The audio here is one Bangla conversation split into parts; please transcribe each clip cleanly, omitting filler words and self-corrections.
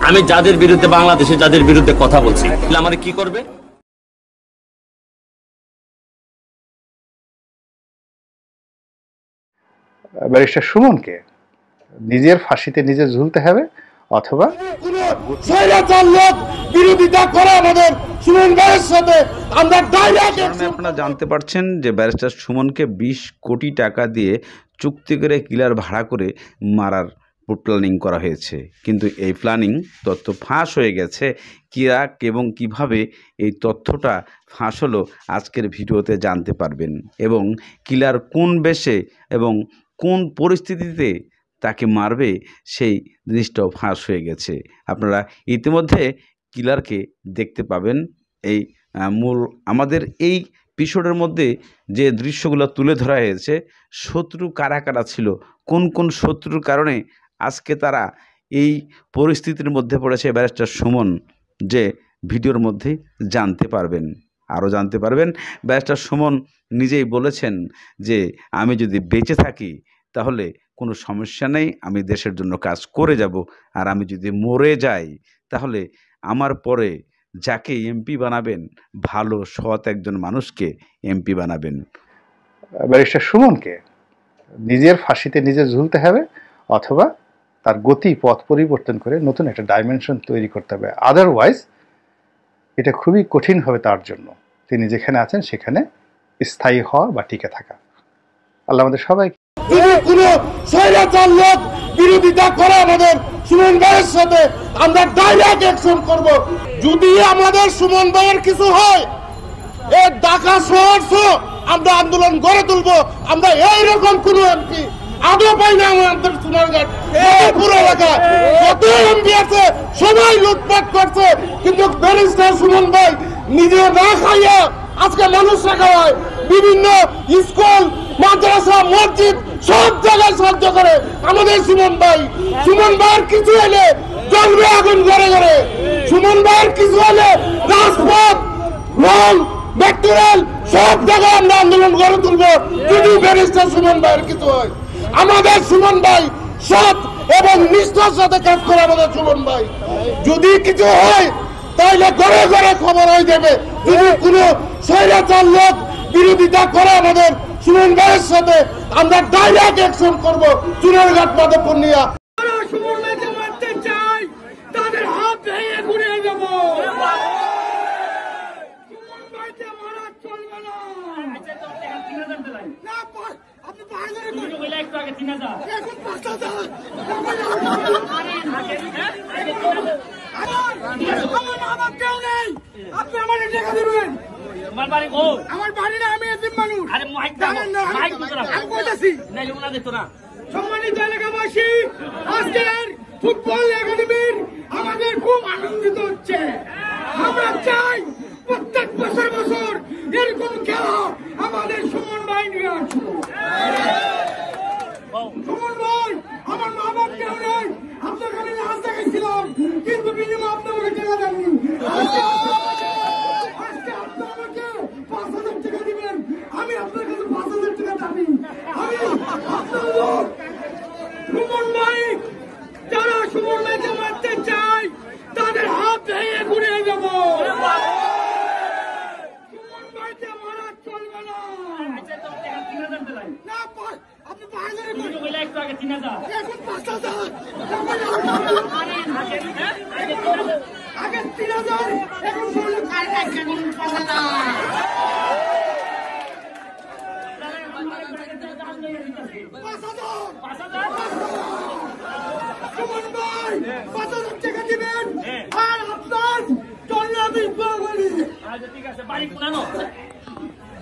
আমি যাদের বিরুদ্ধে বাংলাদেশে যাদের বিরুদ্ধে কথা বলছি আমার কি করবে? ব্যারিস্টার সুমনকে নিজের ফাঁসিতে নিজে ঝুলতে হবে অথবা বিরোধিতা করে আমাদের সুমন ভাইয়ের সাথে আমরা ডাইরেক্ট। আপনারা জানতে পারছেন যে ব্যারিস্টার সুমনকে 20 কোটি টাকা দিয়ে চুক্তি করে কিলার ভাড়া করে মারার প্ল্যানিং করা হয়েছে, কিন্তু এই প্ল্যানিং তথ্য ফাঁস হয়ে গেছে। কিরা এবং কিভাবে এই তথ্যটা ফাঁস হলো আজকের ভিডিওতে জানতে পারবেন, এবং কিলার কোন বেশে এবং কোন পরিস্থিতিতে তাকে মারবে সেই জিনিসটাও ফাঁস হয়ে গেছে। আপনারা ইতিমধ্যে কিলারকে দেখতে পাবেন। এই মূল আমাদের এই এপিসোডের মধ্যে যে দৃশ্যগুলো তুলে ধরা হয়েছে, শত্রু কারা কারা ছিল, কোন কোন শত্রুর কারণে আজকে তারা এই পরিস্থিতির মধ্যে পড়েছে ব্যারিস্টার সুমন, যে ভিডিওর মধ্যে জানতে পারবেন। আরও জানতে পারবেন ব্যারিস্টার সুমন নিজেই বলেছেন যে আমি যদি বেঁচে থাকি তাহলে কোনো সমস্যা নেই, আমি দেশের জন্য কাজ করে যাব, আর আমি যদি মরে যাই তাহলে আমার পরে যাকে এমপি বানাবেন ভালো সৎ একজন মানুষকে এমপি বানাবেন। ব্যারিস্টার সুমনকে নিজের ফাঁসিতে নিজে ঝুলতে হবে অথবা তার গতি পথ পরিবর্তন করে নতুন একটা ডাইমেনশন তৈরি করতে হবে। আদারওয়াইজ এটা খুবই কঠিন হবে তার জন্য তিনি যেখানে আছেন সেখানে স্থায়ী হওয়া বা টিকে থাকা। আল্লাহ আমাদের সবাই কোনো স্বৈরাচার লোক বিরোধিতা করে আমাদের সুমন ভাইয়ের সাথে আমরা ডাইরেক্ট অ্যাকশন করব। যদি আমাদের সুমন ভাইয়ের কিছু হয় এই ঢাকা শহর আমরা আন্দোলন গড়ে তুলবো। আমরা এইরকম কোন এমপি আদৌ পাই না আমাদের সোনারঘাট পুরো এলাকায় যত এমপি আছে সবাই লুটপাট করছে, কিন্তু ব্যারিস্টার সুমন ভাই নিজে না খাইয়া আজকে মানুষরা খাওয়ায়। বিভিন্ন স্কুল মাদ্রাসা মসজিদ সব জায়গায় সাহায্য করে আমাদের সুমন ভাই। সুমন ভাইয়ের কিছু এলে জ্বলবে আগুন ঘরে ঘরে। সুমন ভাইয়ের কিছু এলে রাজপথ রং মেট্রোরেল সব জায়গায় আমরা আন্দোলন গড়ে তুলবো যদি ব্যারিস্টার সুমন ভাইয়ের কিছু হয়। আমাদের সুমন ভাই সৎ এবং নিষ্ঠার সাথে কাজ করে আমাদের সুমন ভাই। যদি কিছু হয় তাহলে ঘরে ঘরে খবর হয়ে যাবে। যদি কোনো স্বৈরাচার লোক বিরোধিতা করে আমাদের সুমন ভাইয়ের সাথে আমরা ডাইরেক্ট অ্যাকশন করব। চুনারঘাট মাধবপুর নিয়ে সুমন ভাইকে মারতে চাই তাদের হাত ভেঙে ঘুরে যাব। সুমন ভাইকে মারা চলবে না। আপনি বাইরে বলে একটু আগে 3000 এখন 5000 আমার কেউ নেই। আপনি আমার টাকা দিবেন। আমার বাড়ি গো, আমার বাড়ি না, আমি এতিম মানুষ। আরে মাইক দাও, মাইক দাও, আমি কইতাছি না লোনা দিত না। সম্মানিত এলাকাবাসী, আজকের ফুটবল একাডেমির আমাদের খুব আনন্দিত হচ্ছে। আমরা চাই প্রত্যেক বছর এরকম খেলা আমাদের সুমন ভাই নিয়ে আসবো। সুমন ভাই আমার মা বাপ কেউ নেই, আপনার কাছে লাশ দেখাইছিলাম, কিন্তু বিনিময়ে আপনি আমাকে টাকা দেননি। আজকে আপনি আমাকে 5000 টাকা দিবেন, আমি আপনার কাছে 5000 টাকা দাবি। আমি আপনার লোক সুমন ভাই, যারা সুমন ভাইকে মারতে চায় তাদের হাত ভেঙে ঘুরে যাব। সুমন ভাইকে মারা চলবে না। না আপনি বাইরে বলে একটু আগে 3000 এখন 5000 আগে 3000 এখন 5000। সুমন ভাই 5000 টাকা দিবেন আর আপনার টন্নাবি বাঙালি। আচ্ছা ঠিক আছে, বাড়ি কোনানো?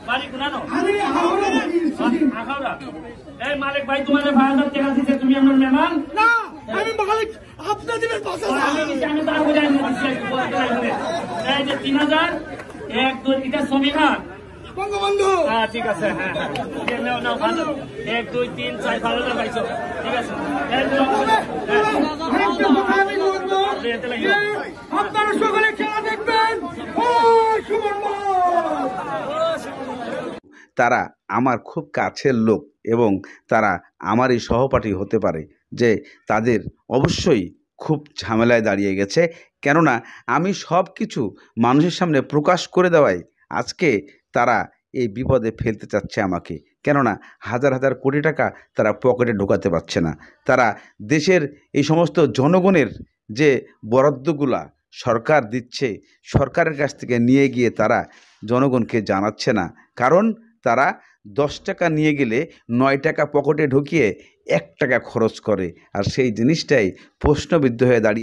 বাড়ি কোনানো? আমি হাওড়া থাকি। হাওড়া। এই মালিক ভাই তোমাদের 5000 টাকা দিতে তুমি আমার মেহমান না, আমি মালিক। আপনি দিবেন 5000। আমি তার বুঝাই দিচ্ছি। এই যে 3000 1 2 এটা সমিহান বঙ্গবন্ধু। হ্যাঁ ঠিক আছে, হ্যাঁ নাও নাও 1 2 3 4 5000 পাইছো, ঠিক আছে। আপনারা সকলে খেলা দেখবেন। তারা আমার খুব কাছের লোক এবং তারা আমারই সহপাঠী হতে পারে, যে তাদের অবশ্যই খুব ঝামেলায় দাঁড়িয়ে গেছে। কেননা আমি সব কিছু মানুষের সামনে প্রকাশ করে দেওয়ায় আজকে তারা এই বিপদে ফেলতে চাচ্ছে আমাকে। কেননা হাজার হাজার কোটি টাকা তারা পকেটে ঢোকাতে পারছে না। তারা দেশের এই সমস্ত জনগণের যে বরাদ্দগুলা সরকার দিচ্ছে, সরকারের কাছ থেকে নিয়ে গিয়ে তারা জনগণকে জানাচ্ছে না। কারণ তারা 10 টাকা নিয়ে গেলে 9 টাকা পকেটে ঢুকিয়ে 1 টাকা খরচ করে, আর সেই জিনিসটাই প্রশ্নবিদ্ধ হয়ে দাঁড়িয়ে